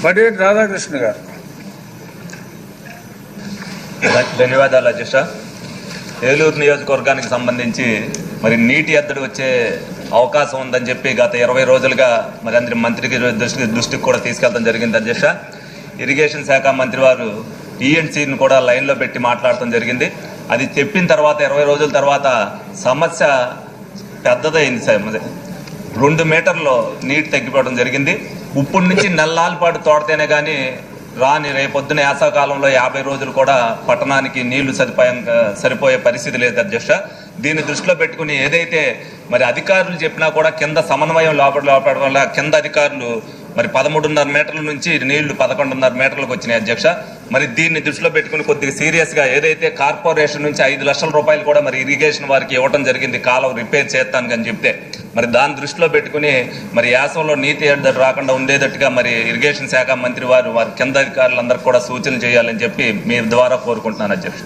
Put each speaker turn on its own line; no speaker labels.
పడేటి రాధాకృష్ణ గారు.
ధన్యవాదాలు అధ్యక్ష. ఏలూరు నియోజకవర్గానికి సంబంధించి మరి నీటి ఎద్దడి వచ్చే అవకాశం ఉందని చెప్పి గత 20 రోజులుగా మరి అందరి మంత్రికి దృష్టికి కూడా తీసుకెళ్తాం జరిగింది అధ్యక్ష. ఇరిగేషన్ శాఖ మంత్రి వారు టీఎన్సీని కూడా లైన్లో పెట్టి మాట్లాడటం జరిగింది. అది చెప్పిన తర్వాత 20 రోజుల తర్వాత సమస్య పెద్దదైంది సార్. 2 మీటర్లు నీటి తగ్గిపోవడం జరిగింది. ఇప్పుడు నుంచి నెలల పాటు తోడితేనే కానీ రాని రేపొద్దున యాసకాలంలో 50 రోజులు కూడా పట్టణానికి నీళ్లు సరిపోయే పరిస్థితి లేదు అధ్యక్ష. దీన్ని దృష్టిలో పెట్టుకుని ఏదైతే మరి అధికారులు చెప్పినా కూడా కింద సమన్వయం లోపడం వల్ల కింద అధికారులు మరి 13.5 మీటర్ల నుంచి నీళ్లు 11.5 మీటర్లకు వచ్చినాయి అధ్యక్ష. మరి దీన్ని దృష్టిలో పెట్టుకుని కొద్దిగా సీరియస్గా ఏదైతే కార్పొరేషన్ నుంచి 5 లక్షల రూపాయలు కూడా మరి ఇరిగేషన్ వారికి ఇవ్వడం జరిగింది కాలువ రిపేర్ చేస్తాను అని చెప్తే, మరి దాన్ని దృష్టిలో పెట్టుకుని మరి యాసంలో నీటి ఎద్దడి రాకుండా ఉండేటట్టుగా మరి ఇరిగేషన్ శాఖ మంత్రి వారి కింద అధికారులందరికీ కూడా సూచనలు చేయాలని చెప్పి మీ ద్వారా కోరుకుంటున్నాను అధ్యక్ష.